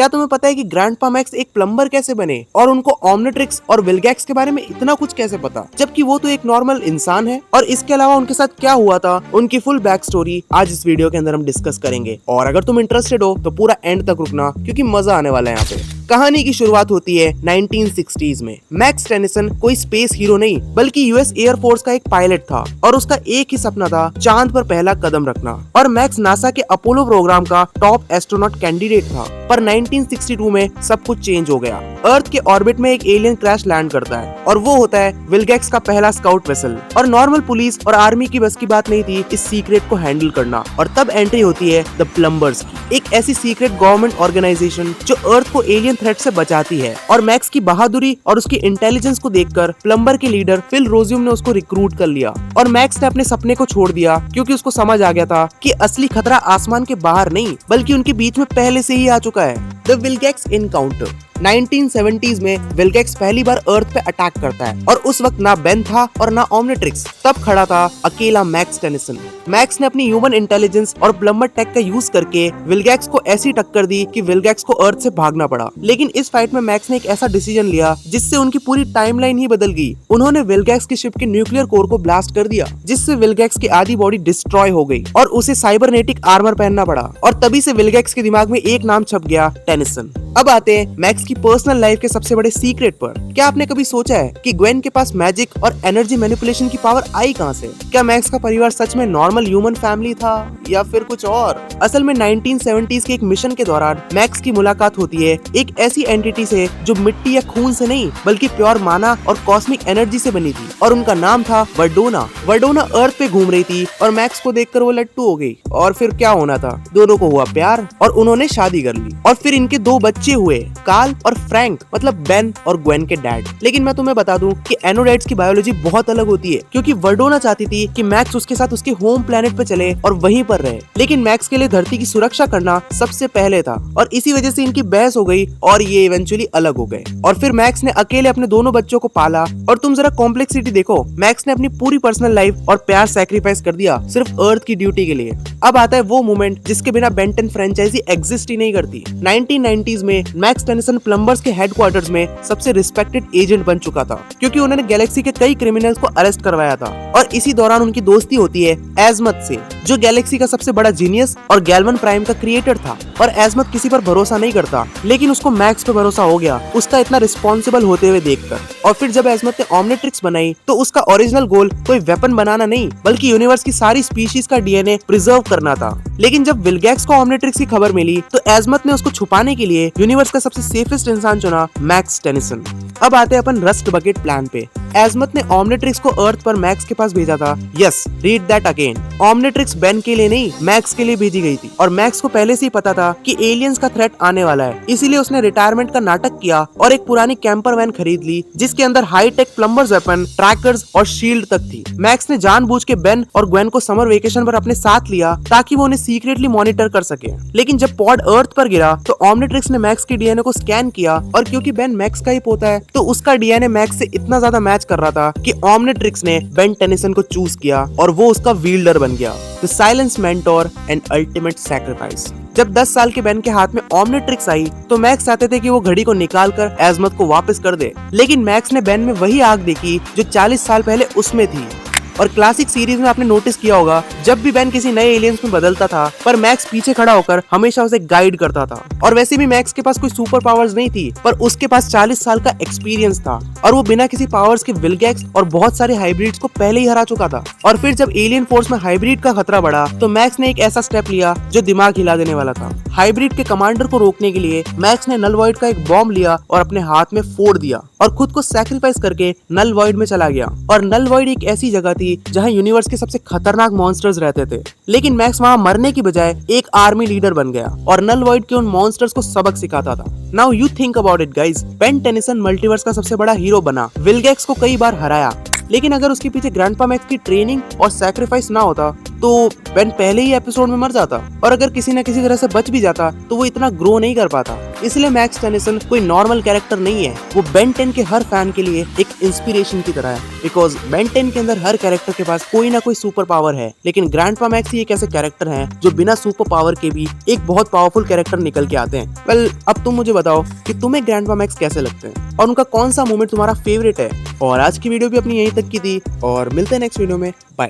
क्या तुम्हें पता है कि ग्रैंडपा मैक्स एक प्लम्बर कैसे बने और उनको ओमनिट्रिक्स और विलगैक्स के बारे में इतना कुछ कैसे पता, जबकि वो तो एक नॉर्मल इंसान है। और इसके अलावा उनके साथ क्या हुआ था, उनकी फुल बैक स्टोरी आज इस वीडियो के अंदर हम डिस्कस करेंगे। और अगर तुम इंटरेस्टेड हो तो पूरा एंड तक रुकना, क्योंकि मजा आने वाला है यहाँ पे। कहानी की शुरुआत होती है 1960s में। मैक्स टेनिसन कोई स्पेस हीरो नहीं बल्कि यूएस एयरफोर्स का एक पायलट था और उसका एक ही सपना था, चांद पर पहला कदम रखना। और मैक्स नासा के अपोलो प्रोग्राम का टॉप एस्ट्रोनॉट कैंडिडेट था। पर 1962 में सब कुछ चेंज हो गया। अर्थ के ऑर्बिट में एक एलियन क्रैश लैंड करता है और वो होता है विलगैक्स का पहला स्काउट वेसल। और नॉर्मल पुलिस और आर्मी की बस की बात नहीं थी इस सीक्रेट को हैंडल करना। और तब एंट्री होती है द प्लम्बर्स की, एक ऐसी सीक्रेट गवर्नमेंट ऑर्गेनाइजेशन जो अर्थ को एलियन थ्रेट से बचाती है। और मैक्स की बहादुरी और उसकी इंटेलिजेंस को देखकर प्लम्बर के लीडर फिल रोज्यूम ने उसको रिक्रूट कर लिया। और मैक्स ने अपने सपने को छोड़ दिया क्योंकि उसको समझ आ गया था कि असली खतरा आसमान के बाहर नहीं बल्कि उनके बीच में पहले से ही आ चुका है। द विलगैक्स इनकाउंटर 1970s में विलगैक्स पहली बार अर्थ पे अटैक करता है और उस वक्त ना बेन था और ना ओमनिट्रिक्स। तब खड़ा था अकेला मैक्स टेनिसन। मैक्स ने अपनी ह्यूमन इंटेलिजेंस और प्लम्बर टेक का यूज करके विलगैक्स को ऐसी टक्कर दी कि विलगैक्स को अर्थ से भागना पड़ा। लेकिन इस फाइट में मैक्स ने एक ऐसा डिसीजन लिया जिससे उनकी पूरी टाइमलाइन ही बदल गई। उन्होंने विलगैक्स की शिप के न्यूक्लियर कोर को ब्लास्ट कर दिया, जिससे विलगैक्स की आधी बॉडी डिस्ट्रॉय हो गई और उसे साइबरनेटिक आर्मर पहनना पड़ा। और तभी से विलगैक्स के दिमाग में एक नाम छप गया, टेनिसन। अब आते हैं मैक्स की पर्सनल लाइफ के सबसे बड़े सीक्रेट पर। क्या आपने कभी सोचा है कि ग्वेन के पास मैजिक और एनर्जी मैनिपुलेशन की पावर आई कहां से? क्या मैक्स का परिवार सच में नॉर्मल ह्यूमन फैमिली था या फिर कुछ और? असल में 1970s के एक मिशन के दौरान मैक्स की मुलाकात होती है एक ऐसी एंटिटी से जो मिट्टी या खून से नहीं बल्कि प्योर माना और कॉस्मिक एनर्जी से बनी थी। और उनका नाम था वर्डोना। वर्डोना अर्थ पे घूम रही थी और मैक्स को देखकर वो लट्टू हो गई। और फिर क्या होना था, दोनों को हुआ प्यार और उन्होंने शादी कर ली। और फिर इनके दो बच्चे हुए, कार्ल और फ्रैंक, मतलब बेन और ग्वेन के डैड। लेकिन मैं तुम्हें बता दूं कि एनोडाइट्स की बायोलॉजी बहुत अलग होती है, क्योंकि वर्डोना चाहती थी कि मैक्स उसके साथ उसके होम प्लेनेट पे चले और वहीं पर रहे। लेकिन मैक्स के लिए धरती की सुरक्षा करना सबसे पहले था और इसी वजह से इनकी बहस हो गई और ये इवेंचुअली अलग हो गए। और फिर मैक्स ने अकेले अपने दोनों बच्चों को पाला। और तुम जरा कॉम्प्लेक्सिटी देखो, मैक्स ने अपनी पूरी पर्सनल लाइफ और प्यार सैक्रिफाइस कर दिया सिर्फ अर्थ की ड्यूटी के लिए। अब आता है वो मोमेंट जिसके बिना बेन 10 फ्रेंचाइजी एग्जिस्ट ही नहीं करती। 1990s में मैक्स टेनिसन प्लम्बर्स के हेडक्वार्टर्स में सबसे रिस्पेक्टेड एजेंट बन चुका था, क्योंकि उन्होंने गैलेक्सी के कई क्रिमिनल्स को अरेस्ट करवाया था। और इसी दौरान उनकी दोस्ती होती है एजमत से, जो गैलेक्सी का सबसे बड़ा जीनियस और गैल्वन प्राइम का क्रिएटर था। और एजमत किसी पर भरोसा नहीं करता, लेकिन उसको मैक्स पे भरोसा हो गया उसका इतना रिस्पॉन्सिबल होते हुए देखकर। और फिर जब एजमत ने ओमनिट्रिक्स बनाई तो उसका ओरिजिनल गोल कोई वेपन बनाना नहीं बल्कि यूनिवर्स की सारी स्पीशीज का डीएनए प्रिजर्व करना था। लेकिन जब विलगैक्स को ओमनिट्रिक्स की खबर मिली तो एजमत ने उसको छुपाने के लिए यूनिवर्स का सबसे सेफेस्ट इंसान चुना, मैक्स टेनिसन। अब आते हैं अपन रस्ट बकेट प्लान पे। एजमत ने ओमनिट्रिक्स को अर्थ पर मैक्स के पास भेजा था। Yes, read that again. Omnitrix Ben के लिए नहीं, मैक्स के लिए भेजी गई थी। और मैक्स को पहले से ही पता था कि एलियंस का थ्रेट आने वाला है, इसीलिए उसने रिटायरमेंट का नाटक किया और एक पुरानी कैंपर वैन खरीद ली जिसके अंदर high tech plumbers weapon, trackers और शील्ड तक थी। मैक्स ने जानबूझ के बेन और ग्वेन को समर वेकेशन पर अपने साथ लिया ताकि वो उन्हें सीक्रेटली मॉनिटर कर सके। लेकिन जब पॉड अर्थ पर गिरा तो ओमनिट्रिक्स ने मैक्स की डीएनए को स्कैन किया और क्योंकि बेन मैक्स का ही पोता है तो उसका डीएनए मैक्स से इतना ज्यादा मैच कर रहा था कि ओमनिट्रिक्स ने बेन टेनिसन को चूज किया और वो उसका विल्डर बन गया। The silence mentor and ultimate sacrifice. जब 10 साल के बेन के हाथ में ओमनिट्रिक्स आई तो मैक्स चाहते थे कि वो घड़ी को निकाल कर एजमत को वापस कर दे। लेकिन मैक्स ने बेन में वही आग देखी जो 40 साल पहले उसमें थी। और क्लासिक सीरीज में आपने नोटिस किया होगा, जब भी बेन किसी नए एलियंस में बदलता था पर मैक्स पीछे खड़ा होकर हमेशा उसे गाइड करता था। और वैसे भी मैक्स के पास कोई सुपर पावर्स नहीं थी, पर उसके पास 40 साल का एक्सपीरियंस था और वो बिना किसी पावर्स के विलगैक्स और बहुत सारे हाइब्रिड्स को पहले ही हरा चुका था। और फिर जब एलियन फोर्स में हाइब्रिड का खतरा बढ़ा तो मैक्स ने एक ऐसा स्टेप लिया जो दिमाग हिला देने वाला था। हाइब्रिड के कमांडर को रोकने के लिए मैक्स ने नल वॉइड का एक बॉम्ब लिया और अपने हाथ में फोड़ दिया और खुद को सैक्रिफाइस करके नल वॉइड में चला गया। और नल वॉइड एक ऐसी जगह थी जहां यूनिवर्स के सबसे खतरनाक मॉन्स्टर्स रहते थे। लेकिन मैक्स वहां मरने की बजाय एक आर्मी लीडर बन गया और नल वॉइड के उन मॉन्स्टर्स को सबक सिखाता था। Now you think about it guys, Ben Tennyson multiverse का सबसे बड़ा हीरो बना, विलगैक्स को कई बार हराया। लेकिन अगर उसके पीछे ग्रैंडपा मैक्स की ट्रेनिंग और सैक्रिफाइस ना होता तो बेन पहले ही एपिसोड में मर जाता। और अगर किसी न किसी तरह से बच भी जाता तो वो इतना ग्रो नहीं कर पाता। इसलिए मैक्स टेनिसन कोई नॉर्मल कैरेक्टर नहीं है, वो बेन 10 के हर फैन के लिए एक इंस्पिरेशन की तरह है। बिकॉज बेन 10 के अंदर हर कैरेक्टर के पास कोई ना कोई सुपर पावर है, लेकिन ग्रैंडपा मैक्स ही एक ऐसे कैरेक्टर हैं जो बिना सुपर पावर के भी एक बहुत पावरफुल कैरेक्टर निकल के आते हैं। वेल, अब तुम मुझे बताओ कि तुम्हें ग्रैंडपा मैक्स कैसे लगते हैं और उनका कौन सा मोमेंट तुम्हारा फेवरेट है। और आज की वीडियो भी अपनी यहीं तक की थी और मिलते हैं नेक्स्ट वीडियो में। बाय।